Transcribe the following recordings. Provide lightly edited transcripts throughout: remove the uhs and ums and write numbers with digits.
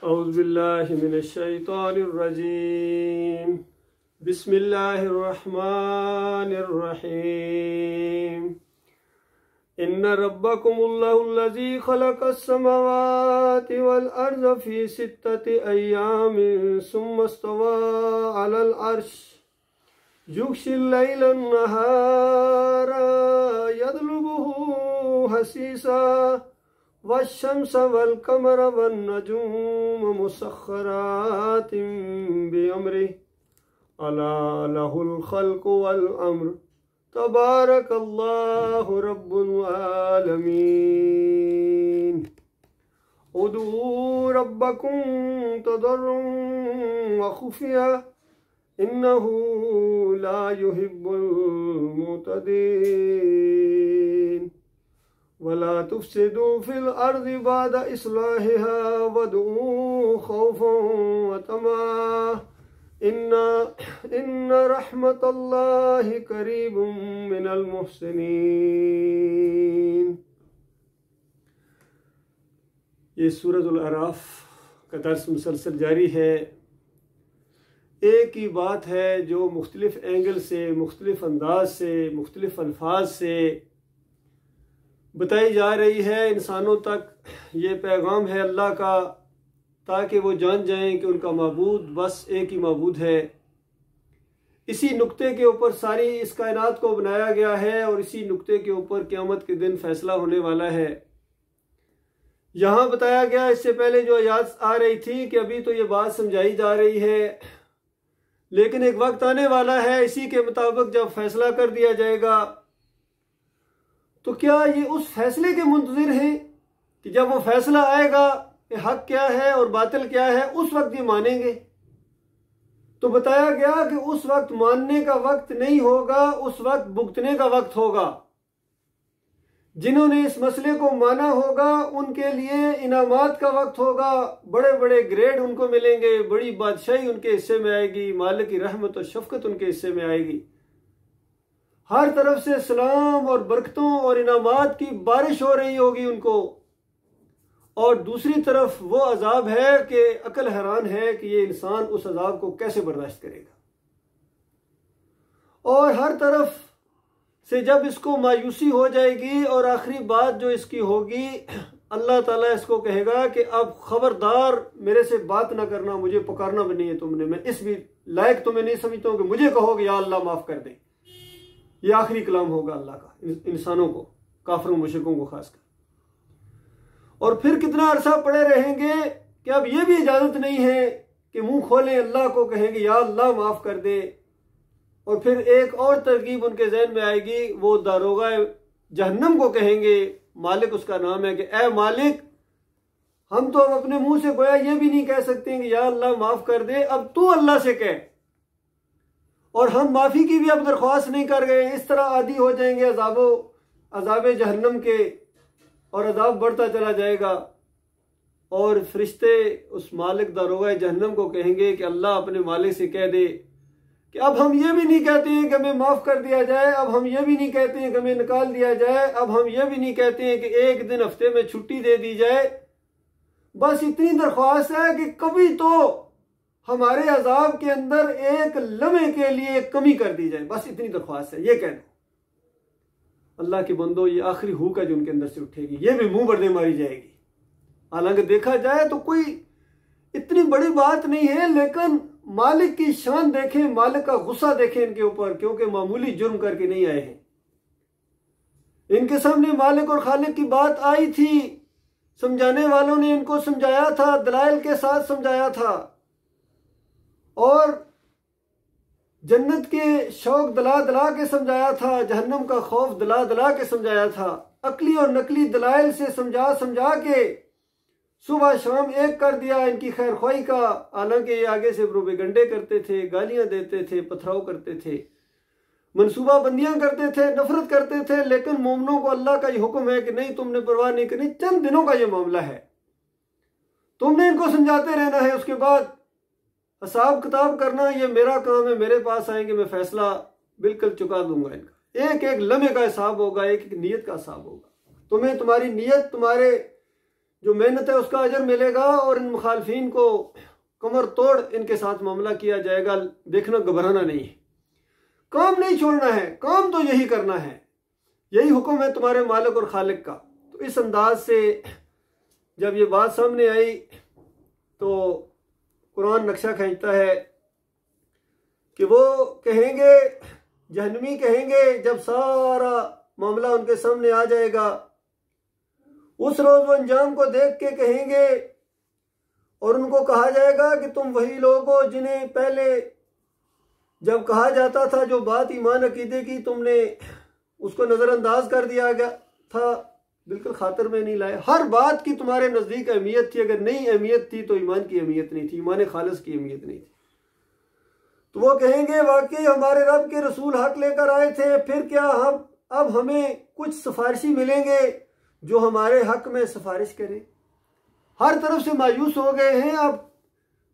औज़ुबिल्लाहिमिनश्शैतानिर्रजीम बिस्मिल्लाहिर्रहमानिर्रहीम इन्ना रब्बकुमुल्लाहुल्लज़ी ख़लक़स्समावाति वल अर्ज़ फ़ी सित्तति अय्यामिन सुम्मस्तवा अलल अर्श युग़शिल लैलन नहारा यत्लुबुहु हसीसा वश्शम्स वल क़मर वन नजूम मुसख़्ख़रातिन बिअम्रिहि अला लहुल ख़ल्क़ु वल अम्र तबारकल्लाहु रब्बुल आलमीन। उदू रब्बकुम तदर्रुअन व खुफ़िया इन्नहु ला युहिब्बुल मुअ्तदीन। वला तुफ़्सिदू फ़िल अर्ज़ि बअद इस्लाहिहा वदऊ ख़ौफ़न व तमअन इन्न रहमतल्लाहि क़रीबुम मिनल मुहसिनीन। ये सूरतुल अराफ का दर्स मुसलसल जारी है। एक ही बात है जो मुख्तलिफ एंगल से, मुख्तलिफ अंदाज से, मुख्तलिफ अल्फाज से बताई जा रही है इंसानों तक। ये पैगाम है अल्लाह का, ताकि वो जान जाएं कि उनका माबूद बस एक ही माबूद है। इसी नुक्ते के ऊपर सारी इस कायनात को बनाया गया है और इसी नुक्ते के ऊपर क़यामत के दिन फैसला होने वाला है। यहाँ बताया गया, इससे पहले जो आयत आ रही थी कि अभी तो ये बात समझाई जा रही है, लेकिन एक वक्त आने वाला है इसी के मुताबिक जब फैसला कर दिया जाएगा। तो क्या ये उस फैसले के मुंतज़िर हैं कि जब वो फैसला आएगा कि हक क्या है और बातिल क्या है, उस वक्त ये मानेंगे? तो बताया गया कि उस वक्त मानने का वक्त नहीं होगा, उस वक्त भुगतने का वक्त होगा। जिन्होंने इस मसले को माना होगा उनके लिए इनामात का वक्त होगा, बड़े बड़े ग्रेड उनको मिलेंगे, बड़ी बादशाही उनके हिस्से में आएगी, मालिक की रहमत और शफकत उनके हिस्से में आएगी। हर तरफ से सलाम और बरकतों और इनामात की बारिश हो रही होगी उनको। और दूसरी तरफ वो अजाब है कि अकल हैरान है कि ये इंसान उस अजाब को कैसे बर्दाश्त करेगा। और हर तरफ से जब इसको मायूसी हो जाएगी और आखिरी बात जो इसकी होगी, अल्लाह ताला इसको कहेगा कि अब खबरदार मेरे से बात ना करना, मुझे पुकारना भी नहीं है तुमने, मैं इस भी लायक तुम्हें नहीं समझता हूं कि मुझे कहोगे या अल्लाह माफ कर दे। ये आखिरी कलाम होगा अल्लाह का इंसानों को, काफिरों मुशरिकों को खासकर। और फिर कितना अरसा पड़े रहेंगे कि अब ये भी इजाजत नहीं है कि मुंह खोलें, अल्लाह को कहेंगे या अल्लाह माफ कर दे। और फिर एक और तरकीब उनके जहन में आएगी, वो दारोगा जहन्नम को कहेंगे, मालिक उसका नाम है, कि ए मालिक, हम तो अब अपने मुंह से गोया ये भी नहीं कह सकते कि या अल्लाह माफ कर दे, अब तू अल्लाह से कह, और हम माफी की भी अब दरख्वास्त नहीं कर गए। इस तरह आदी हो जाएंगे अजाब जहन्नम के, और अजाब बढ़ता चला जाएगा। और फरिश्ते उस मालिक दारोगा जहन्नम को कहेंगे कि अल्लाह अपने मालिक से कह दे कि अब हम ये भी नहीं कहते हैं कि हमें माफ कर दिया जाए, अब हम ये भी नहीं कहते हैं कि हमें निकाल दिया जाए, अब हम ये भी नहीं कहते हैं कि एक दिन हफ्ते में छुट्टी दे दी जाए। बस इतनी दरख्वास्त है कि कभी तो हमारे अजाब के अंदर एक लम्हे के लिए कमी कर दी जाए, बस इतनी दरख्वास्त है, ये कह दो। अल्लाह के बंदो, ये आखिरी हुक है जो उनके अंदर से उठेगी, ये भी मुंह बर्दे मारी जाएगी। हालांकि देखा जाए तो कोई इतनी बड़ी बात नहीं है, लेकिन मालिक की शान देखें, मालिक का गुस्सा देखें इनके ऊपर, क्योंकि मामूली जुर्म करके नहीं आए हैं। इनके सामने मालिक और खालिक की बात आई थी, समझाने वालों ने इनको समझाया था, दलाइल के साथ समझाया था, और जन्नत के शौक दिला दिला के समझाया था, जहन्नम का खौफ दिला दिला के समझाया था, अकली और नकली दलाइल से समझा समझा के सुबह शाम एक कर दिया इनकी खैर ख्वाही का। हालांकि ये आगे से प्रोपेगंडे करते थे, गालियां देते थे, पथराव करते थे, मनसूबा बंदियां करते थे, नफरत करते थे, लेकिन मोमिनों को अल्लाह का ये हुक्म है कि नहीं, तुमने परवाह नहीं करनी, चंद दिनों का ये मामला है, तुमने इनको समझाते रहना है, उसके बाद हिसाब किताब करना ये मेरा काम है, मेरे पास आएंगे, मैं फैसला बिल्कुल चुका दूंगा इनका। एक एक लम्हे का हिसाब होगा, एक एक नीयत का हिसाब होगा। तुम्हें तुम्हारी नीयत, तुम्हारे जो मेहनत है उसका अजर मिलेगा, और इन मुखालफीन को कमर तोड़ इनके साथ मामला किया जाएगा। देखना, घबराना नहीं है, काम नहीं छोड़ना है, काम तो यही करना है, यही हुक्म है तुम्हारे मालिक और खालिक का। तो इस अंदाज से जब ये बात सामने आई तो कुरान नक्शा खींचता है कि वो कहेंगे, जहन्नमी कहेंगे, जब सारा मामला उनके सामने आ जाएगा, उस रोज वो अंजाम को देख के कहेंगे, और उनको कहा जाएगा कि तुम वही लोग हो जिन्हें पहले जब कहा जाता था जो बात ईमान अकीदे की, तुमने उसको नजरअंदाज कर दिया गया था, बिल्कुल खातिर में नहीं लाए। हर बात की तुम्हारे नजदीक अहमियत थी, अगर नहीं अहमियत थी तो ईमान की अहमियत नहीं थी, ईमान खालिस की अहमियत नहीं थी। तो वो कहेंगे वाकई हमारे रब के रसूल हक लेकर आए थे, फिर क्या हम अब हमें कुछ सिफारिशी मिलेंगे जो हमारे हक में सिफारिश करें। हर तरफ से मायूस हो गए हैं। अब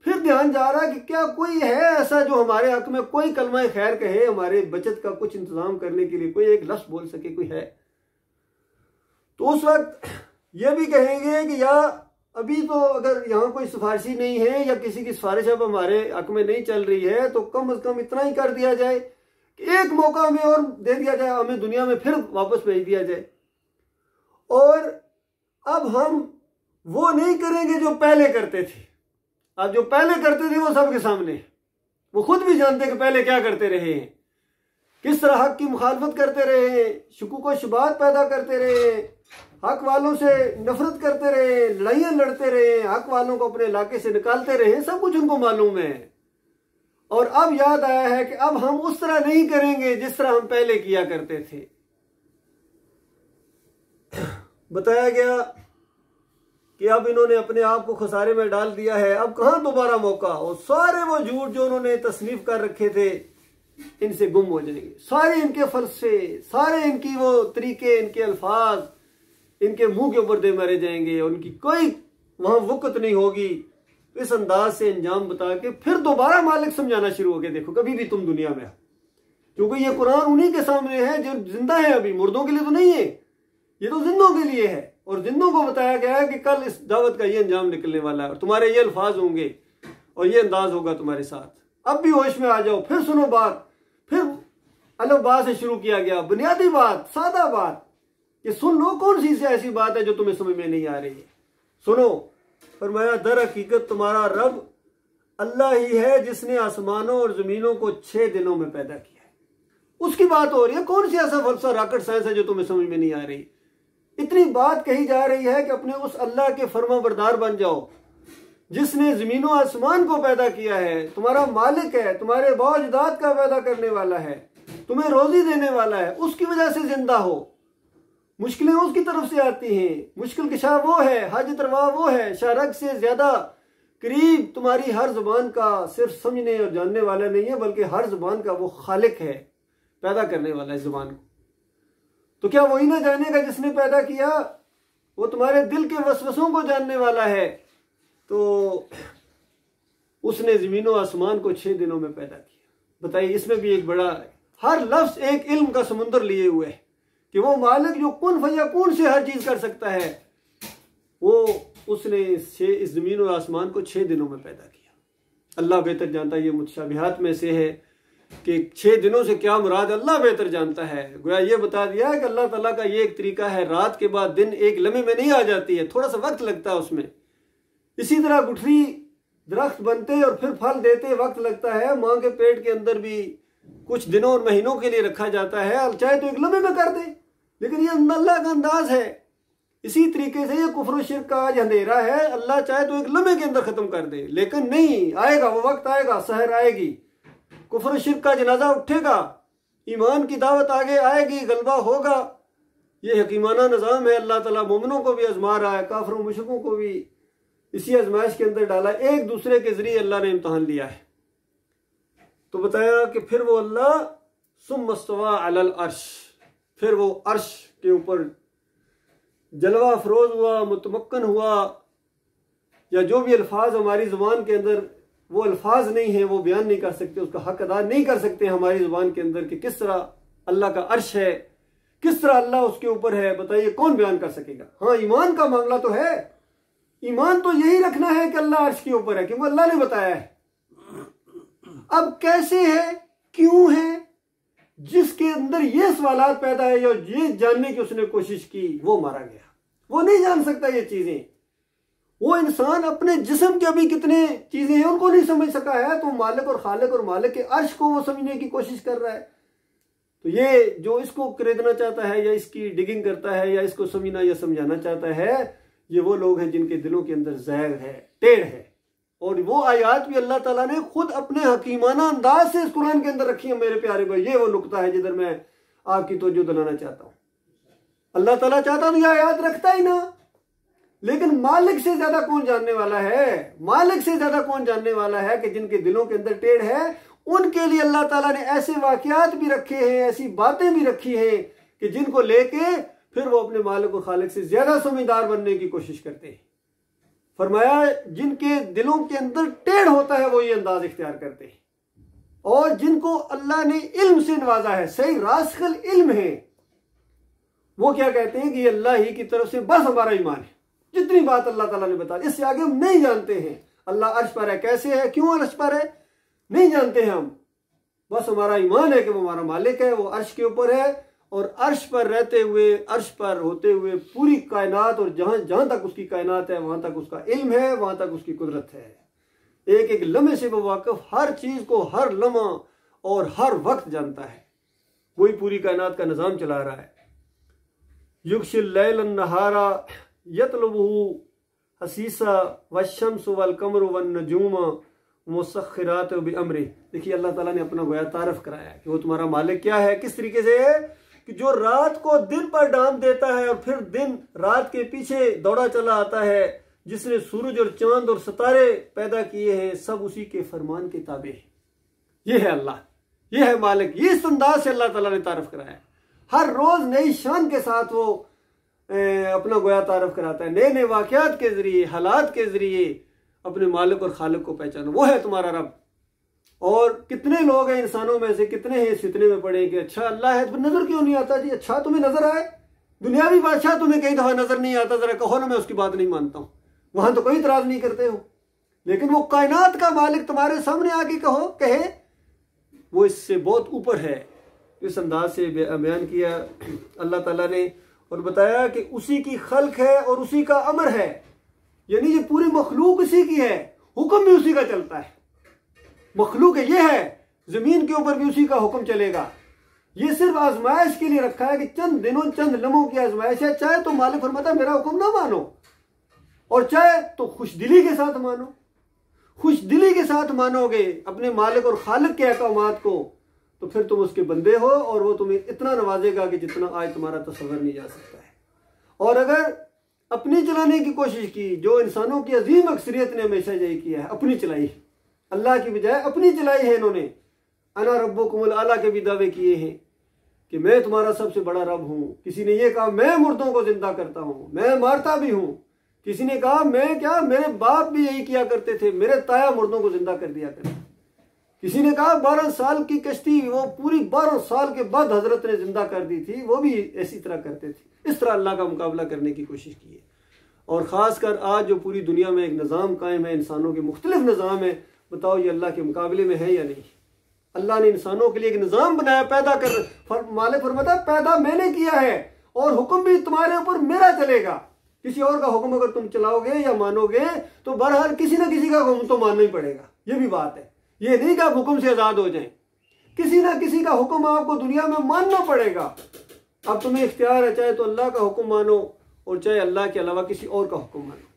फिर ध्यान जा रहा है कि क्या कोई है ऐसा जो हमारे हक में कोई कलमा खैर कहे, हमारे बचत का कुछ इंतजाम करने के लिए कोई एक लफ्ज बोल सके, कोई है। तो उस वक्त ये भी कहेंगे कि या अभी तो अगर यहाँ कोई सिफारिशी नहीं है या किसी की सिफारिश अब हमारे हक में नहीं चल रही है, तो कम से कम इतना ही कर दिया जाए कि एक मौका हमें और दे दिया जाए, हमें दुनिया में फिर वापस भेज दिया जाए। और अब हम वो नहीं करेंगे जो पहले करते थे। अब जो पहले करते थे वो सबके सामने, वो खुद भी जानते कि पहले क्या करते रहे हैं, किस तरह हक की मुखालफत करते रहे हैं, शुकूक व शुबहात पैदा करते रहे हैं, हक वालों से नफरत करते रहे, लड़ाइयाँ लड़ते रहे, हक वालों को अपने इलाके से निकालते रहे, सब कुछ उनको मालूम है। और अब याद आया है कि अब हम उस तरह नहीं करेंगे जिस तरह हम पहले किया करते थे। बताया गया कि अब इन्होंने अपने आप को खसारे में डाल दिया है, अब कहाँ दोबारा मौका। और सारे वो झूठ जो उन्होंने तसनीफ कर रखे थे इनसे गुम हो जाएंगे, सारे इनके फलसफे, सारे इनकी वो तरीके, इनके अल्फाज इनके मुंह के ऊपर दे मारे जाएंगे, उनकी कोई वहां वक़्त नहीं होगी। इस अंदाज से अंजाम बता के फिर दोबारा मालिक समझाना शुरू हो गया, देखो कभी भी तुम दुनिया में, क्योंकि ये कुरान उन्हीं के सामने है जो जिंदा है, अभी मुर्दों के लिए तो नहीं है, ये तो जिंदों के लिए है। और जिंदों को बताया गया है कि कल इस दावत का ये अंजाम निकलने वाला है और तुम्हारे ये अल्फाज होंगे और ये अंदाज होगा तुम्हारे साथ। अब भी होश में आ जाओ, फिर सुनो बात। फिर अलबा से शुरू किया गया, बुनियादी बात, सादा बात, ये सुन लो। कौन सी ऐसी बात है जो तुम्हें समझ में नहीं आ रही है, सुनो। फरमाया दर हकीकत तुम्हारा रब अल्लाह ही है जिसने आसमानों और जमीनों को 6 दिनों में पैदा किया है। उसकी बात हो रही है। कौन सी ऐसा फलसफा, रॉकेट साइंस है जो तुम्हें समझ में नहीं आ रही। इतनी बात कही जा रही है कि अपने उस अल्लाह के फरमाबरदार बन जाओ जिसने जमीनों आसमान को पैदा किया है, तुम्हारा मालिक है, तुम्हारे बावजदाद का पैदा करने वाला है, तुम्हें रोजी देने वाला है, उसकी वजह से जिंदा हो। मुश्किलें उसकी तरफ से आती हैं, मुश्किल कशा वो है, हाजत रवा वो है, शारक से ज्यादा करीब तुम्हारी हर जुबान का सिर्फ समझने और जानने वाला नहीं है, बल्कि हर जुबान का वो खालिक है, पैदा करने वाला है जुबान को। तो क्या वही ना जानेगा जिसने पैदा किया? वो तुम्हारे दिल के वसवसों को जानने वाला है। तो उसने जमीनों आसमान को 6 दिनों में पैदा किया। बताइए, इसमें भी एक बड़ा, हर लफ्ज एक इल्म का समुंदर लिए हुए है कि वो मालिक जो कुन फयकून से हर चीज कर सकता है, वो उसने इस जमीन और आसमान को 6 दिनों में पैदा किया। अल्लाह बेहतर जानता है। ये मुतशाबिहात में से है कि 6 दिनों से क्या मुराद, अल्लाह बेहतर जानता है। गोया ये बता दिया है कि अल्लाह ताला का ये एक तरीका है, रात के बाद दिन एक लम्हे में नहीं आ जाती है, थोड़ा सा वक्त लगता है उसमें। इसी तरह गुठली दरख्त बनते और फिर फल देते वक्त लगता है। माँ के पेट के अंदर भी कुछ दिनों और महीनों के लिए रखा जाता है, चाहे तो एक लम्हे में कर दे, लेकिन ये अल्लाह का अंदाज है। इसी तरीके से ये कुफ्र और शिर्क का आज अंधेरा है, अल्लाह चाहे तो एक लम्हे के अंदर खत्म कर दे, लेकिन नहीं, आएगा वो वक्त, आएगा, सहर आएगी, कुफ्र और शिर्क का जनाजा उठेगा, ईमान की दावत आगे आएगी, गलबा होगा। ये हकीमाना निज़ाम है। अल्लाह ताला मोमिनों को भी आजमा रहा है, काफिरों मुशरिकों को भी इसी आजमाइश के अंदर डाला। एक दूसरे के जरिए अल्लाह ने इम्तहान लिया है। तो बताया कि फिर वो अल्लाह सुम्मस्तवा अलल अर्श, फिर वो अर्श के ऊपर जलवा अफरोज हुआ, मुतमक्कन हुआ, या जो भी अल्फाज हमारी जुबान के अंदर वो अल्फाज नहीं है, वो बयान नहीं कर सकते, उसका हक अदा नहीं कर सकते हमारी जुबान के अंदर कि किस तरह अल्लाह का अर्श है, किस तरह अल्लाह उसके ऊपर है। बताइए कौन बयान कर सकेगा? हाँ, ईमान का मामला तो है, ईमान तो यही रखना है कि अल्लाह अर्श के ऊपर है, क्योंकि अल्लाह ने बताया है। अब कैसे है, क्यों है, जिसके अंदर ये सवालात पैदा है या ये जानने की उसने कोशिश की, वो मारा गया। वो नहीं जान सकता ये चीजें। वो इंसान अपने जिस्म के अभी कितने चीजें हैं उनको नहीं समझ सका है, तो मालिक और खालिक और मालिक के अर्श को वो समझने की कोशिश कर रहा है। तो ये जो इसको खरीदना चाहता है या इसकी डिगिंग करता है या इसको समझना या समझाना चाहता है, ये वो लोग हैं जिनके दिलों के अंदर ज़ैग है, टेढ़ है। और वो आयात भी अल्लाह ताला ने खुद अपने हकीमाना अंदाज से इस कुरान के अंदर रखी है मेरे प्यारे भाई। ये वो नुकता है जिधर मैं आपकी तवज्जो दिलाना चाहता हूँ। अल्लाह ताला चाहता तो ये आयात रखता ही ना, लेकिन मालिक से ज्यादा कौन जानने वाला है, मालिक से ज्यादा कौन जानने वाला है कि जिनके दिलों के अंदर टेढ़ है, उनके लिए अल्लाह ताला ने ऐसे वाकयात भी रखे हैं, ऐसी बातें भी रखी हैं कि जिनको लेके फिर वो अपने मालिक और खालिक से ज्यादा समझदार बनने की कोशिश करते हैं। फरमाया जिनके दिलों के अंदर टेढ़ होता है वो ये अंदाज इख्तियार करते हैं, और जिनको अल्लाह ने इल्म से नवाजा है, सही रासिखल इल्म है, वो क्या कहते हैं कि ये अल्लाह ही की तरफ से बस हमारा ईमान है। जितनी बात अल्लाह ताला ने बता, इससे आगे हम नहीं जानते हैं। अल्लाह अर्श पर है, कैसे है, क्यों अर्श पर है, नहीं जानते हैं हम। बस हमारा ईमान है कि वो हमारा मालिक है, वो अर्श के ऊपर है, और अर्श पर रहते हुए, अर्श पर होते हुए पूरी कायनात, और जहां जहां तक उसकी कायनात है वहां तक उसका इल्म है, वहां तक उसकी कुदरत है। एक एक लम्हे से वो वाकिफ, हर चीज को हर लम्हा और हर वक्त जानता है। वही पूरी कायनात का निजाम चला रहा है। युगशिल लैल नहारा यतलुबहु हसीसा वशम्स वल कमरु वन नजूम मुसख्खिरात बिअमरी। देखिए अल्लाह ताला ने अपना गोया तारफ कराया कि वो तुम्हारा मालिक क्या है, किस तरीके से है कि जो रात को दिन पर डांट देता है और फिर दिन रात के पीछे दौड़ा चला आता है, जिसने सूरज और चांद और सितारे पैदा किए हैं, सब उसी के फरमान के ताबे हैं। ये है अल्लाह, ये है मालिक। ये इस अंदाज से अल्लाह ताला ने तारफ कराया। हर रोज नई शान के साथ वो अपना गोया तारफ कराता है, नए नए वाकयात के जरिए, हालात के जरिए अपने मालिक और खालिक को पहचानो। वो है तुम्हारा रब। और कितने लोग हैं इंसानों में से, कितने हैं इस फितने में पड़े कि अच्छा अल्लाह है, तो नजर क्यों नहीं आता जी? अच्छा तुम्हें नजर आए, दुनियावी बादशाह तुम्हें कई दफा नजर नहीं आता, जरा कहो ना मैं उसकी बात नहीं मानता हूं, वहां तो कोई इतराज नहीं करते हो। लेकिन वो कायनात का मालिक तुम्हारे सामने आके कहे वो इससे बहुत ऊपर है। इस अंदाज से बयान किया अल्लाह ताला ने और बताया कि उसी की खल्क है और उसी का अमर है, यानी ये पूरी मखलूक उसी की है, हुक्म भी उसी का चलता है। मखलूक ये है, जमीन के ऊपर भी उसी का हुक्म चलेगा। ये सिर्फ आजमाइश के लिए रखा है कि चंद दिनों चंद लम्हों की आजमाइश है। चाहे तो मालिक फरमाता मेरा हुक्म ना मानो, और चाहे तो खुशदिली के साथ मानो। खुशदिली के साथ मानोगे अपने मालिक और खालिक के अहकामात को, तो फिर तुम उसके बंदे हो और वो तुम्हें इतना नवाजेगा कि जितना आज तुम्हारा तस्वर नहीं जा सकता है। और अगर अपनी चलाने की कोशिश की, जो इंसानों की अजीम अक्सरियत ने हमेशा यही किया है, अपनी चलाई, अल्लाह की बजाय अपनी चलाई है इन्होंने। अना रब्बुकुमुल आला के भी दावे किए हैं कि मैं तुम्हारा सबसे बड़ा रब हूं। किसी ने यह कहा मैं मुर्दों को जिंदा करता हूं, मैं मारता भी हूं। किसी ने कहा मैं क्या, मेरे बाप भी यही किया करते थे, मेरे ताया मुर्दों को जिंदा कर दिया करते। किसी ने कहा 12 साल की कश्ती वो पूरी 12 साल के बाद हजरत ने जिंदा कर दी थी, वो भी इसी तरह करते थे। इस तरह अल्लाह का मुकाबला करने की कोशिश की है। और ख़ासकर आज जो पूरी दुनिया में एक निज़ाम कायम है, इंसानों के मुख्तलिफ निज़ाम है, बताओ ये अल्लाह के मुकाबले में है या नहीं? अल्लाह ने इंसानों के लिए एक निज़ाम बनाया, पैदा कर, मालिक फरमाता पैदा मैंने किया है और हुक्म भी तुम्हारे ऊपर मेरा चलेगा। किसी और का हुक्म अगर तुम चलाओगे या मानोगे तो बहरहाल किसी ना किसी का हुक्म तो मानना ही पड़ेगा। ये भी बात है, ये नहीं कि आप हुक्म से आज़ाद हो जाएं, किसी ना किसी का हुक्म आपको दुनिया में मानना पड़ेगा। अब तुम्हें इख्तियार है, चाहे तो अल्लाह का हुक्म मानो और चाहे अल्लाह के अलावा किसी और का हुक्म मानो।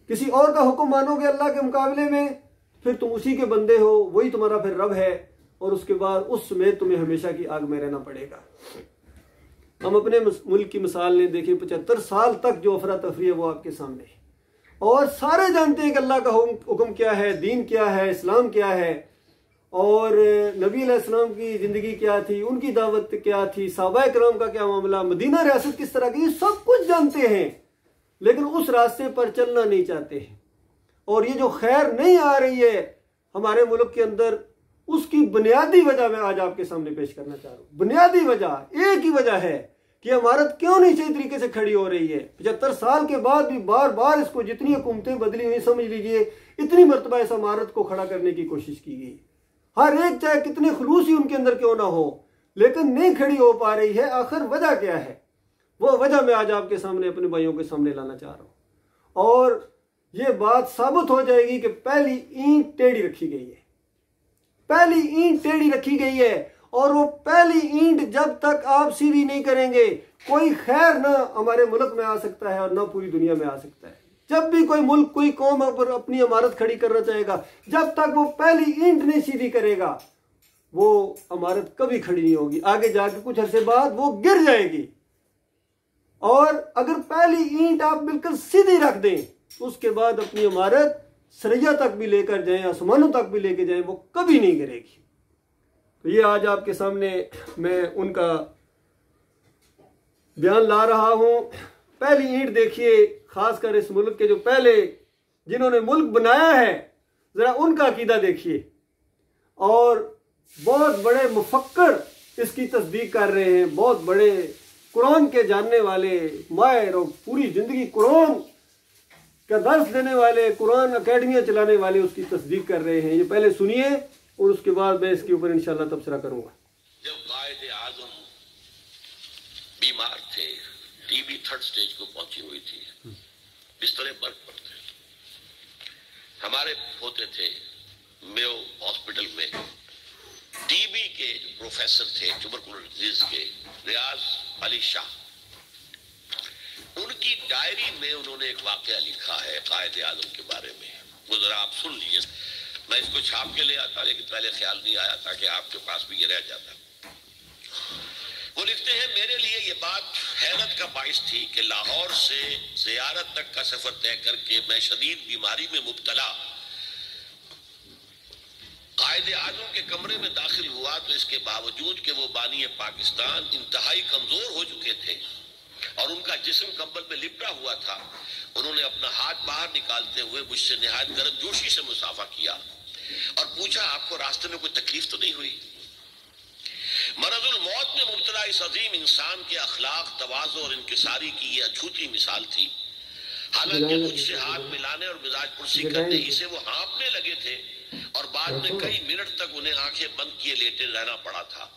किसी और का हुक्म मानोगे अल्लाह के मुकाबले में, फिर तुम उसी के बंदे हो, वही तुम्हारा फिर रब है, और उसके बाद उस समेत तुम्हें हमेशा की आग में रहना पड़ेगा। हम अपने मुल्क की मिसाल ने देखी, 75 साल तक जो अफरा तफरी है वो आपके सामने है, और सारे जानते हैं कि अल्लाह का हुक्म क्या है, दीन क्या है, इस्लाम क्या है, और नबी अलैहिस्सलाम की ज़िंदगी क्या थी, उनकी दावत क्या थी, सहाबाए किराम का क्या मामला, मदीना रियासत किस तरह की, सब कुछ जानते हैं, लेकिन उस रास्ते पर चलना नहीं चाहते हैं। और ये जो खैर नहीं आ रही है हमारे मुल्क के अंदर, उसकी बुनियादी वजह मैं आज आपके सामने पेश करना चाह रहा हूँ। बुनियादी वजह एक ही वजह है कि इमारत क्यों नहीं सही तरीके से खड़ी हो रही है। 75 साल के बाद भी बार बार इसको जितनी हुकूमतें बदली हुई, समझ लीजिए इतनी मरतबा इस इमारत को खड़ा करने की कोशिश की गई, हर एक चाहे कितने खलूस ही उनके अंदर क्यों ना हो, लेकिन नहीं खड़ी हो पा रही है। आखिर वजह क्या है? वो वजह मैं आज आपके सामने, अपने भाइयों के सामने लाना चाह रहा हूं। और ये बात साबित हो जाएगी कि पहली ईंट टेढ़ी रखी गई है, पहली ईंट टेढ़ी रखी गई है। और वो पहली ईंट जब तक आप सीधी नहीं करेंगे, कोई खैर ना हमारे मुल्क में आ सकता है और ना पूरी दुनिया में आ सकता है। जब भी कोई मुल्क, कोई कौम पर अपनी इमारत खड़ी करना चाहेगा, जब तक वो पहली ईंट नहीं सीधी करेगा, वो इमारत कभी खड़ी नहीं होगी। आगे जाके कुछ अरसे बाद वो गिर जाएगी। और अगर पहली ईंट आप बिल्कुल सीधी रख दें, तो उसके बाद अपनी इमारत सरैया तक भी लेकर जाएं, आसमानों तक भी लेके जाएं, वो कभी नहीं गिरेगी। तो ये आज आपके सामने मैं उनका बयान ला रहा हूं। पहली ईंट देखिए, खासकर इस मुल्क के जो पहले जिन्होंने मुल्क बनाया है, जरा उनका अकीदा देखिए। और बहुत बड़े मुफक्कर इसकी तस्दीक कर रहे हैं, बहुत बड़े कुरान के जानने वाले, माहिर और पूरी जिंदगी कुरान का दर्स देने वाले, कुरान अकेडमियां चलाने वाले उसकी तस्दीक कर रहे हैं। ये पहले सुनिए और उसके बाद मैं इसके ऊपर इंशाल्लाह तबसरा करूंगा। जब कायदे आजम बीमार थे, टीबी 3rd स्टेज को पहुंची हुई थी, बिस्तरे बर्फ पर थे, हमारे होते थे मेयो हॉस्पिटल में टीबी के जो प्रोफेसर थे ट्यूबरकुलोसिस डिजीज के, रियाज अली शाह, उनकी डायरी में उन्होंने एक वाकया लिखा है कायदे आजम के बारे में। वो जरा आप सुन लीजिए। मैं इसको छाप के ले आता, लेकिन पहले ख्याल नहीं आया था कि आपके पास भी ये रह जाता। वो लिखते हैं, मेरे लिए ये बात हैरत का बाइस थी कि लाहौर से ज़ियारत तक का सफर तय करके मैं शदीद बीमारी में मुब्तला कायदे आजम के कमरे में दाखिल हुआ, तो इसके बावजूद कि वो बानी पाकिस्तान इंतहाई कमजोर हो चुके थे और उनका जिस्म कंबल में लिपटा हुआ था, उन्होंने अपना हाथ बाहर निकालते हुए मुझसे निहायत गर्मजोशी से मुसाफा किया और पूछा, आपको रास्ते में कोई तकलीफ तो नहीं हुई? मरजुल मौत में मुब्तला इस अजीम इंसान के अखलाक, तवाज़ु और इंकिसारी की ये अछूती मिसाल थी। हालांकि मुझसे हाथ मिलाने और मिजाज पुरसी करते ही से वो हाँफने लगे थे और बाद में कई मिनट तक उन्हें आंखें बंद किए लेटे रहना पड़ा था।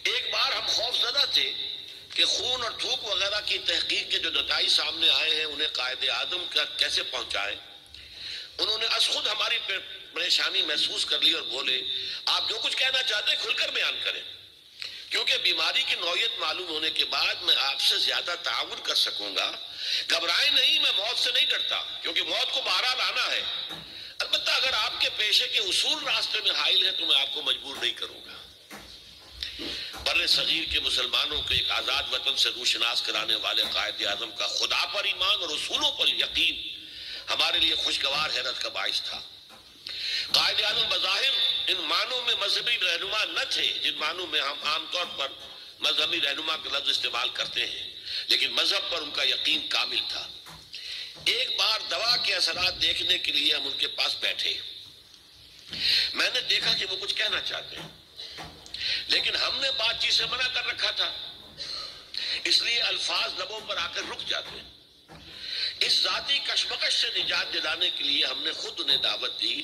एक बार हम खौफजदा थे कि खून और थूक वगैरह की तहकीक के जो नताइज सामने आए हैं उन्हें कायदे आदम का कैसे पहुंचाएं। उन्होंने अस खुद हमारी परेशानी महसूस कर ली और बोले, आप जो कुछ कहना चाहते हैं खुलकर बयान करें, क्योंकि बीमारी की नौयत मालूम होने के बाद मैं आपसे ज्यादा ताउन कर सकूंगा। घबराएं नहीं, मैं मौत से नहीं डरता, क्योंकि मौत को बहरहाल आना है। अलबत्ता अगर आपके पेशे के उसूल रास्ते में हाइल है तो मैं आपको मजबूर नहीं करूंगा। बर्रे सगीर के मुसलमानों को एक आजाद वतन से रूशनास कराने वाले कायदे आजम का खुदा पर ईमान और उसूलों पर यकीन हमारे लिए खुशगवार हैरत का बाइस था। कायदे आजम बज़ाहिर इन मानों में मजहबी रहनुमा न थे जिन मानों में हम आमतौर पर मजहबी रहनुमा का लफ्ज इस्तेमाल करते हैं, लेकिन मजहब पर उनका यकीन कामिल था। एक बार दवा के असरात देखने के लिए हम उनके पास बैठे। मैंने देखा कि वो कुछ कहना चाहते हैं, लेकिन हमने बातचीत से मना कर रखा था, इसलिए अल्फाज लबों पर आकर रुक जाते। इस जाती कशमकश से निजात दिलाने के लिए हमने खुद उन्हें दावत दी,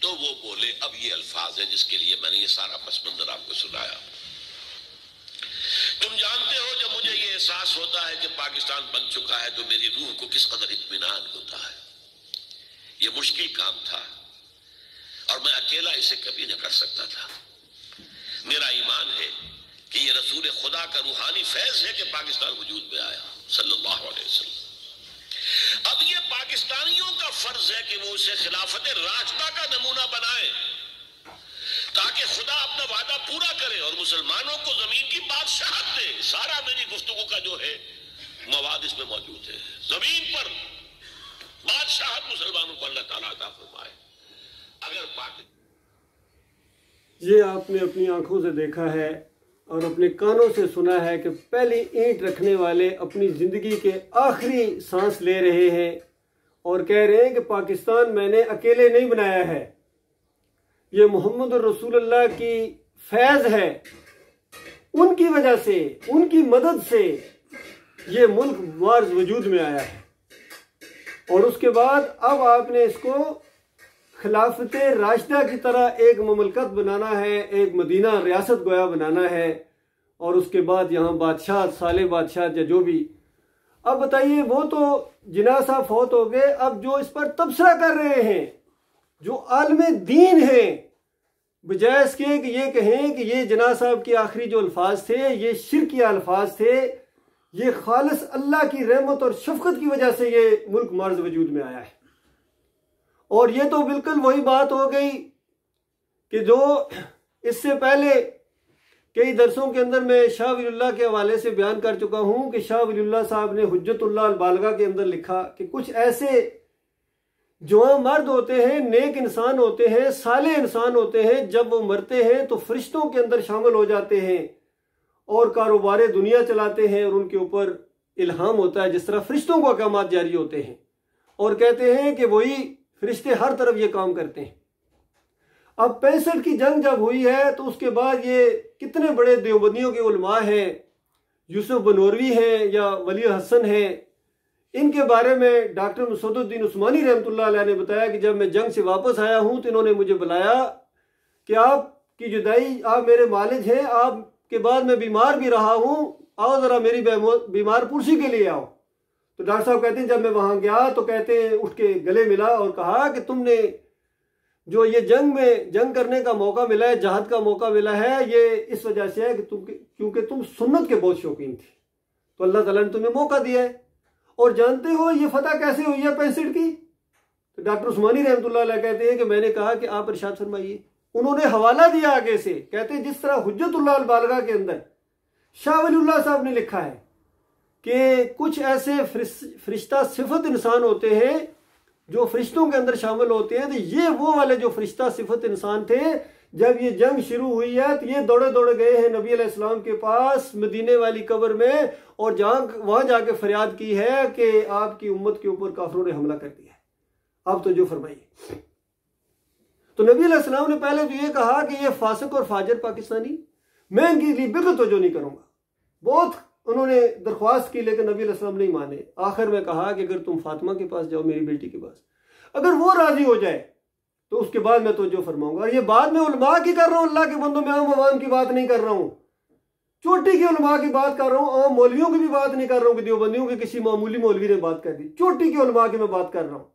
तो वो बोले, अब ये अल्फाज है जिसके लिए मैंने ये सारा पस मंजर आपको सुनाया। तुम जानते हो, जब मुझे ये एहसास होता है कि पाकिस्तान बन चुका है तो मेरी रूह को किस कदर इत्मीनान होता है। ये मुश्किल काम था और मैं अकेला इसे कभी न कर सकता था। मेरा ईमान है कि ये रसूल खुदा का रूहानी फैज है कि पाकिस्तान वजूद में आया सल्लल्लाहु अलैहि वसल्लम। अब ये पाकिस्तानियों का फर्ज है कि वो उसे खिलाफत राशिदा का नमूना बनाए, ताकि खुदा अपना वादा पूरा करे और मुसलमानों को जमीन की बादशाहत दे। सारा मेरी गुफ्तगू का जो है मवाद इसमें मौजूद है। जमीन पर बादशाहत मुसलमानों को अल्लाह ताला अता फरमाए। अगर ये आपने अपनी आंखों से देखा है और अपने कानों से सुना है कि पहली ईंट रखने वाले अपनी ज़िंदगी के आखिरी सांस ले रहे हैं और कह रहे हैं कि पाकिस्तान मैंने अकेले नहीं बनाया है, ये मोहम्मद रसूलुल्लाह की फैज़ है उनकी वजह से, उनकी मदद से ये मुल्क मार्ज वजूद में आया है। और उसके बाद अब आपने इसको खिलाफत राशिदा की तरह एक ममलकत बनाना है, एक मदीना रियासत गोया बनाना है, और उसके बाद यहाँ बादशाह, साले बादशाह या जो भी। अब बताइए, वो तो जिन्ना साहब फौत हो गए, अब जो इस पर तबसरा कर रहे हैं, जो आलमे दीन हैं, बजाय इसके कि ये कहें कि ये जिन्ना साहब के आखिरी जो अल्फाज थे ये शिरकी अल्फाज थे, ये खालिस अल्लाह की रहमत और शफकत की वजह से ये मुल्क मार्ज वजूद में आया है। और ये तो बिल्कुल वही बात हो गई कि जो इससे पहले कई दरसों के अंदर मैं शाह वलीउल्लाह के हवाले से बयान कर चुका हूं कि शाह वलीउल्लाह साहब ने हुज्जतुल्लाह अल-बालिगा के अंदर लिखा कि कुछ ऐसे जवां मर्द होते हैं, नेक इंसान होते हैं, साले इंसान होते हैं, जब वो मरते हैं तो फरिश्तों के अंदर शामिल हो जाते हैं और कारोबार दुनिया चलाते हैं, और उनके ऊपर इल्हाम होता है जिस तरह फरिश्तों को अहकामात जारी होते हैं, और कहते हैं कि वही फरिश्ते हर तरफ ये काम करते हैं। अब 65 की जंग जब हुई है तो उसके बाद ये कितने बड़े देवबंदियों के उलमा हैं, यूसुफ बनोरवी हैं या वली हसन हैं, इनके बारे में डॉक्टर मसूदुद्दीन उस्मानी रहमतुल्लाह अलैह ने बताया कि जब मैं जंग से वापस आया हूं तो इन्होंने मुझे बुलाया कि आपकी जुदाई, आप मेरे मालिक हैं, आपके बाद मैं बीमार भी रहा हूं, आओ ज़रा मेरी बीमार पुरसी के लिए आओ। तो डॉक्टर साहब कहते हैं जब मैं वहां गया तो कहते हैं उठ के गले मिला और कहा कि तुमने जो ये जंग में जंग करने का मौका मिला है, जहाद का मौका मिला है, ये इस वजह से है कि क्योंकि तुम सुन्नत के बहुत शौकीन थे, तो अल्लाह ताला ने तुम्हें मौका दिया है। और जानते हो ये फतह कैसे हुई है 65 की? तो डॉक्टर उस्मानी रहमतुल्लाह अलैह कहते हैं कि मैंने कहा कि आप इरशाद फरमाइए। उन्होंने हवाला दिया आगे से, कहते हैं जिस तरह हुज्जतुल्लाह अल-बालिगा के अंदर शाह वलीउल्लाह साहब ने लिखा है कि कुछ ऐसे फरिश्ता सिफत इंसान होते हैं जो फरिश्तों के अंदर शामिल होते हैं, तो ये वो वाले जो फरिश्ता सिफत इंसान थे, जब ये जंग शुरू हुई है तो ये दौड़े दौड़े गए हैं नबी अलैहिस्सलाम के पास मदीने वाली कब्र में, और वहां जाके फरियाद की है कि आपकी उम्मत के ऊपर काफिरों ने हमला कर दिया है, आप तो जो फरमाइए। तो नबी अलैहिस्सलाम ने पहले तो ये कहा कि ये फासिक और फाजिर पाकिस्तानी, मैं इनके लिए बिल्कुल तवज्जो नहीं करूंगा। बहुत उन्होंने दरख्वास्त की लेकिन नबी अलैहिस्सलाम नहीं माने। आखिर में कहा कि अगर तुम फातिमा के पास जाओ, मेरी बेटी के पास, अगर वो राजी हो जाए तो उसके बाद मैं तवज्जो फरमाऊंगा। और ये बात मैं उलमा की कर रहा हूँ, अल्लाह के बंदों में आम अवाम की बात नहीं कर रहा हूँ, चोटी के उलमा की बात कर रहा हूँ, आम मौलवियों की भी बात नहीं कर रहा हूँ कि देवबंदियों के किसी मामूली मौलवी ने बात कर दी, चोटी के उलमा की मैं बात कर रहा हूँ।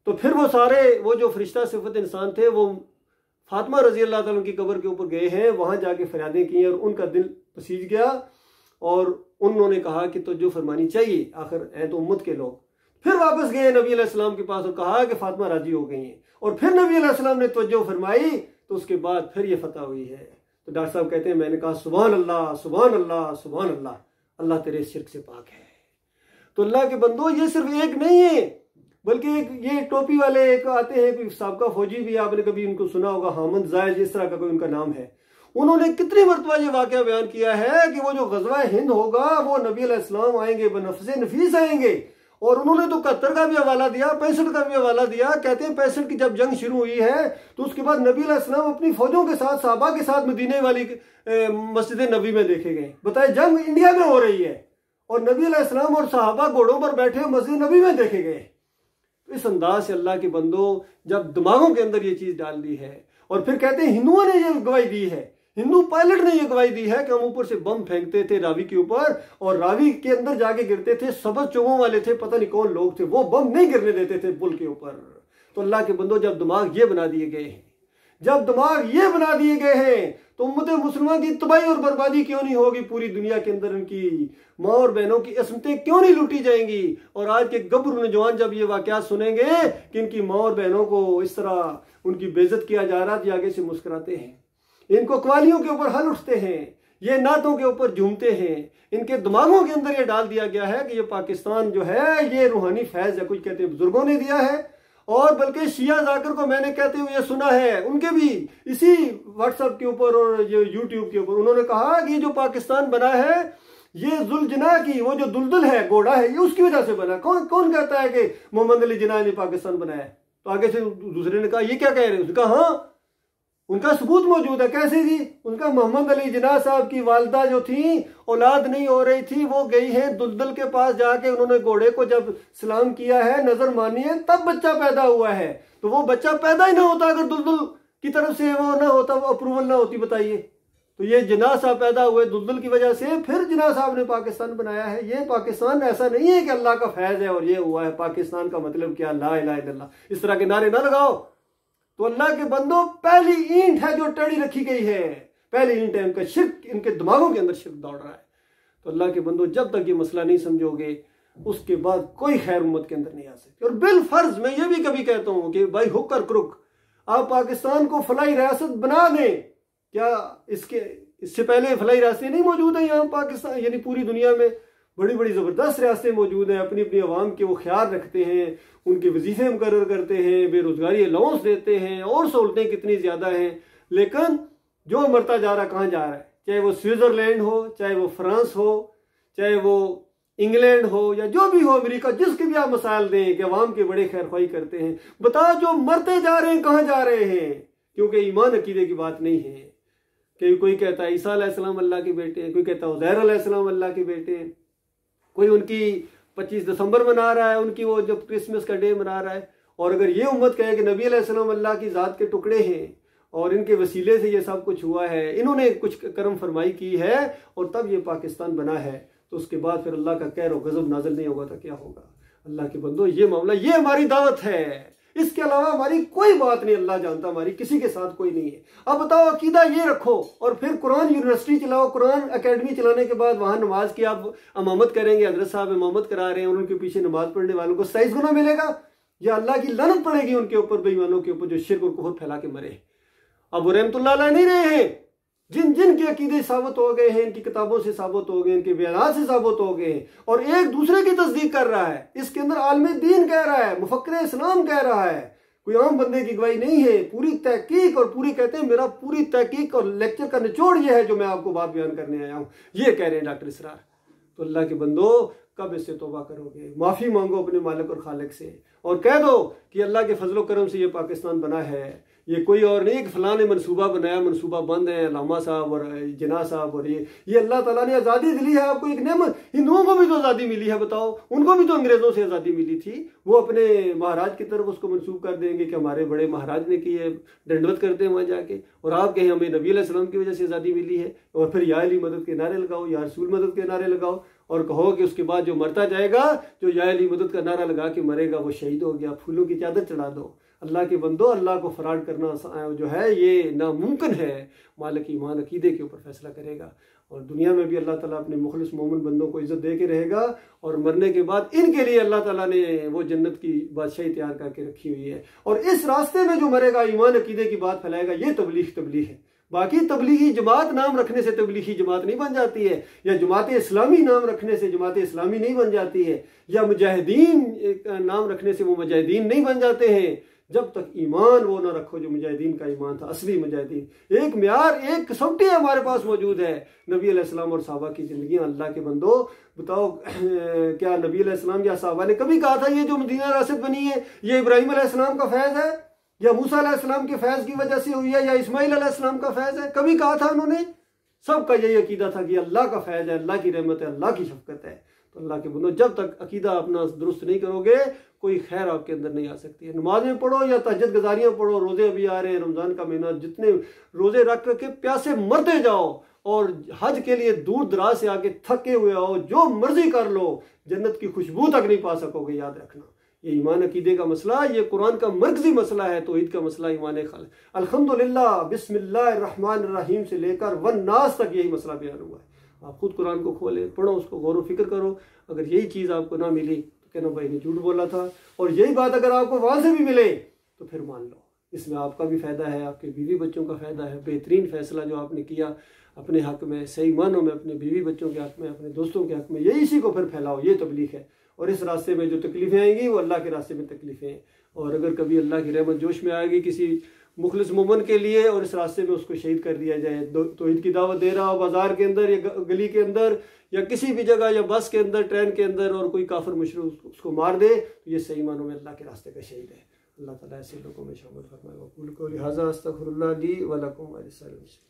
तो फिर वो सारे वो जो फरिश्ता सिफत इंसान थे वो फातिमा रजी अल्लाह ताला की कब्र के ऊपर गए हैं, वहां जाके फरियादें की और उनका दिल पसीज गया और उन्होंने कहा कि तवज्जो फरमानी चाहिए, आखिर हैं तो उम्मत के लोग। फिर वापस गए नबी अलैहिस्सलाम के पास और कहा कि फातिमा राजी हो गई हैं, और फिर नबी अलैहिस्सलाम ने तवज्जो फरमाई, तो उसके बाद फिर ये फतह हुई है। तो डॉक्टर साहब कहते हैं मैंने कहा सुभान अल्लाह सुभान अल्लाह सुभान अल्लाह, अल्लाह तेरे शिर्क से पाक है। तो अल्लाह के बंदो ये सिर्फ एक नहीं है, बल्कि एक ये टोपी वाले एक आते हैं, कोई साबका फौजी भी, आपने कभी उनको सुना होगा, हामद जायज इस तरह का कोई उनका नाम है। उन्होंने कितनी मरतबा ये वाकया बयान किया है कि वो जो गज़वा हिंद होगा वो नबी अलैहिस्सलाम आएंगे, बनफ़्से नफीस आएंगे, और उन्होंने तो 71 का भी हवाला दिया, 65 का भी हवाला दिया। कहते हैं 65 की जब जंग शुरू हुई है तो उसके बाद नबी अलैहिस्सलाम अपनी फौजों के साथ, सहाबा के साथ मदीने वाली मस्जिद नबी में देखे गए। बताए जंग इंडिया में हो रही है और नबी अलैहिस्सलाम और सहाबा घोड़ों पर बैठे मस्जिद नबी में देखे गए। इस अंदाज से अल्लाह के बंदो जब दिमागों के अंदर ये चीज डाल दी है, और फिर कहते हैं हिंदुओं ने ये गवाही दी है, हिंदू पायलट ने ये गवाही दी है कि हम ऊपर से बम फेंकते थे रावी के ऊपर और रावी के अंदर जाके गिरते थे, सबज चोगों वाले थे, पता नहीं कौन लोग थे, वो बम नहीं गिरने देते थे पुल के ऊपर। तो अल्लाह के बंदो जब दिमाग ये बना दिए गए हैं, जब दिमाग ये बना दिए गए हैं, तो उम्मत मुसलमान की तबाही और बर्बादी क्यों नहीं होगी? पूरी दुनिया के अंदर उनकी माँ और बहनों की असमतें क्यों नहीं लूटी जाएंगी? और आज के गब्र नौजवान जब ये वाकयात सुनेंगे कि इनकी माँ और बहनों को इस तरह उनकी बेइज्जत किया जा रहा है, तो आगे से मुस्कुराते हैं, इनको कवालियों के ऊपर हल उठते हैं, ये नातों के ऊपर झूमते हैं। इनके दिमागों के अंदर ये डाल दिया गया है कि ये पाकिस्तान जो है ये रूहानी फैज है, कुछ कहते हैं बुजुर्गों ने दिया है, और बल्कि शिया जाकर को मैंने कहते हुए ये सुना है, उनके भी इसी व्हाट्सएप के ऊपर और ये यूट्यूब के ऊपर उन्होंने कहा कि ये जो पाकिस्तान बना है ये जुल्जना की वो जो दुलदुल है, घोड़ा है, ये उसकी वजह से बना। कौन कहता है कि मोहम्मद अली जिन्ना ने पाकिस्तान बनाया है? तो आगे से दूसरे ने कहा ये क्या कह रहे हैं? उसने कहा हाँ, उनका सबूत मौजूद है। कैसे जी? उनका मोहम्मद अली जिन्ना साहब की वालदा जो थी, औलाद नहीं हो रही थी, वो गई है दुलदुल के पास जाके, उन्होंने घोड़े को जब सलाम किया है, नजर मानी है, तब बच्चा पैदा हुआ है। तो वो बच्चा पैदा ही ना होता अगर दुलदुल की तरफ से वो ना होता, वो अप्रूवल ना होती, बताइए। तो ये जिन्ना साहब पैदा हुए दुलदुल की वजह से, फिर जिन्ना साहब ने पाकिस्तान बनाया है। ये पाकिस्तान ऐसा नहीं है कि अल्लाह का फैज है और ये हुआ है। पाकिस्तान का मतलब क्या? ला इलाहा इल्लल्लाह। इस तरह के नारे ना लगाओ। तो अल्लाह के बंदो, पहली ईंट है जो टड़ी रखी गई है, पहली ईंट है इनका शिर्क, इनके दिमागों के अंदर शिर्क दौड़ रहा है। तो अल्लाह के बंदो, जब तक ये मसला नहीं समझोगे, उसके बाद कोई खैर उम्मत के अंदर नहीं आ सकती। और बिल फर्ज मैं ये भी कभी कहता हूं कि भाई हुक और क्रुक, आप पाकिस्तान को फलाई रियासत बना दें। क्या इससे पहले फलाई रियासतें नहीं मौजूद है यहाँ पाकिस्तान, यानी पूरी दुनिया में बड़ी बड़ी ज़बरदस्त रियासतें मौजूद हैं। अपनी अपनी आवाम के वो ख्याल रखते हैं, उनके वजीफे मुकर्रर करते हैं, बेरोजगारी अलाउंस देते हैं, और सहूलतें कितनी ज़्यादा हैं। लेकिन जो मरता जा रहा कहाँ जा रहा है? चाहे वो स्विट्ज़रलैंड हो, चाहे वो फ्रांस हो, चाहे वो इंग्लैंड हो, या जो भी हो, अमेरिका, जिसके भी आप मसाइल दें कि अवाम के बड़े खैर ख्वाही करते हैं, बताओ जो मरते जा रहे हैं कहाँ जा रहे हैं? क्योंकि ईमान अकीदे की बात नहीं है। कि कोई कहता है ईसा अलैहिस्सलाम अल्लाह के बेटे हैं, कोई कहता है उज़ैर अलैहिस्सलाम अल्लाह के बेटे हैं, कोई उनकी 25 दिसंबर मना रहा है, उनकी वो जब क्रिसमस का डे मना रहा है। और अगर ये उम्मत कहे कि नबी अलैहिस्सलाम अल्लाह की ज़ात के टुकड़े हैं और इनके वसीले से ये सब कुछ हुआ है, इन्होंने कुछ करम फरमाई की है और तब ये पाकिस्तान बना है, तो उसके बाद फिर अल्लाह का कहर और गज़ब नाज़िल नहीं होगा तो क्या होगा? अल्लाह के बंदो, ये मामला, ये हमारी दावत है, इसके अलावा हमारी कोई बात नहीं। अल्लाह जानता, हमारी किसी के साथ कोई नहीं है। अब बताओ, अकीदा ये रखो और फिर कुरान यूनिवर्सिटी चलाओ, कुरान एकेडमी चलाने के बाद वहां नमाज की आप इमामत करेंगे, हजरत साहब इमामत करा रहे हैं और उनके पीछे नमाज पढ़ने वालों को 27 गुना मिलेगा, या अल्लाह की लानत पड़ेगी उनके ऊपर, बेईमानों के ऊपर जो शिर्क और कुफ्र फैला के मरे। अब वो रहमतुल्लाह अलैह नहीं रहे हैं, जिन जिन के अकीदे साबित हो गए हैं, इनकी किताबों से साबित हो गए, इनके बयानात से साबित हो गए, और एक दूसरे की तस्दीक कर रहा है। इसके अंदर आलमे दीन कह रहा है, मुफक्किर इस्लाम कह रहा है, कोई आम बंदे की गवाही नहीं है। पूरी तहकीक, और पूरी कहते हैं मेरा पूरी तहकीक और लेक्चर का निचोड़ ये है जो मैं आपको बात बयान करने आया हूं, ये कह रहे हैं डॉक्टर इसरार। तो अल्लाह के बंदो, कब इससे तौबा करोगे? माफी मांगो अपने मालिक और खालिक से और कह दो कि अल्लाह के फजलो करम से ये पाकिस्तान बना है, ये कोई और नहीं कि फलां ने मनसूबा बनाया, मनसूबा बंद है, अल्लामा साहब और जिन्ना साहब, और ये अल्लाह ताला ने आज़ादी दिली है आपको, एक नेमत। हिंदुओं को भी तो आज़ादी मिली है, बताओ, उनको भी तो अंग्रेजों से आज़ादी मिली थी। वो अपने महाराज की तरफ उसको मनसूब कर देंगे कि हमारे बड़े महाराज ने की है, दंडवत करते हैं वहाँ जाके, और आप कहें हमें नबी अलैहिस्सलाम की वजह से आज़ादी मिली है, और फिर या अली मदद के नारे लगाओ, या रसूल मदद के नारे लगाओ, और कहो कि उसके बाद जो मरता जाएगा, जो या अली मदद का नारा लगा के मरेगा, वो शहीद हो गया, फूलों की चादर चढ़ा दो। अल्लाह के बंदो, अल्लाह को फराड करना जो है ये नामुमकिन है। मालिक ईमान अकीदे के ऊपर फैसला करेगा, और दुनिया में भी अल्लाह ताला अपने मुखलिस मोमिन बंदों को इज्जत दे के रहेगा, और मरने के बाद इनके लिए अल्लाह ताला ने वो जन्नत की बादशाही तैयार करके रखी हुई है। और इस रास्ते में जो मरेगा, ईमान अकीदे की बात फैलाएगा, ये तबलीग है। बाकी तबलीगी जमात नाम रखने से तबलीगी जमात नहीं बन जाती है, या जमात इस्लामी नाम रखने से जमात इस्लामी नहीं बन जाती है, या मुजाहिदीन नाम रखने से वो मुजाहिदीन नहीं बन जाते हैं, जब तक ईमान वो ना रखो जो मुजाहिदीन का ईमान था, असली मुजाहिदीन। एक म्यार, एक कसौटी हमारे पास मौजूद है, नबी अलैहिस्सलाम और सहाबा की जिंदगी। अल्लाह के बंदो बताओ, क्या नबी अलैहिस्सलाम या सहाबा ने कभी कहा था ये जो मदीना रियासत बनी है ये इब्राहिम अलैहिस्सलाम का फैज है, या मूसा अलैहिस्सलाम के फैज की वजह से हुई है, या इस्माइल अलैहिस्सलाम का फैज है? कभी कहा था उन्होंने? सबका यही अकीदा था कि अल्लाह का फैज है, अल्लाह की रहमत है, अल्लाह की शफकत है। तो अल्लाह के बंदो, जब तक अकीदा अपना दुरुस्त नहीं करोगे, कोई खैर आपके अंदर नहीं आ सकती है। नमाजें पढ़ो या तहज्जुद गुजारियां पढ़ो, रोजे अभी आ रहे हैं, रमजान का महीना, जितने रोजे रख के प्यासे मरते जाओ, और हज के लिए दूर दराज से आके थके हुए आओ, जो मर्जी कर लो, जन्नत की खुशबू तक नहीं पा सकोगे। याद रखना, ये ईमान अकीदे का मसला, ये कुरान का मरकजी मसला है, तौहीद का मसला, ईमान खल। अल्हम्दुलिल्लाह, बिस्मिल्लाहिर्रहमानिर्रहीम से लेकर वन्नास तक यही मसला बयान हुआ है। आप खुद कुरान को खोले, पढ़ो, उसको गौर व फिक्र करो। अगर यही चीज़ आपको ना मिली तो कहना भाई ने झूठ बोला था, और यही बात अगर आपको वहाँ से भी मिले तो फिर मान लो, इसमें आपका भी फ़ायदा है, आपके बीवी बच्चों का फ़ायदा है। बेहतरीन फ़ैसला जो आपने किया अपने हक़ में, सही मानों में, अपने बीवी बच्चों के हक़ में, अपने दोस्तों के हक़ में, यही इसी को फिर फैलाओ, ये तबलीग है। और इस रास्ते में जो तकलीफ़ें आएंगी वो अल्लाह के रास्ते में तकलीफ़ें हैं, और अगर कभी अल्लाह की रहमत जोश में आएगी किसी मुखलिस मोमन के लिए, और इस रास्ते में उसको शहीद कर दिया जाए, तौहीद की दावत दे रहा हो बाजार के अंदर या गली के अंदर या किसी भी जगह, या बस के अंदर, ट्रेन के अंदर, और कोई काफिर मुशरिक उसको मार दे, तो ये सही मानों में अल्लाह के रास्ते का शहीद है। अल्लाह ताला ऐसे लोगों में शामिल फरमाए। वक़ूल क़ौली हाज़ा अस्तग़फ़िरुल्लाह ली व लकुम व लिस्साइरिल मुस्लिमीन।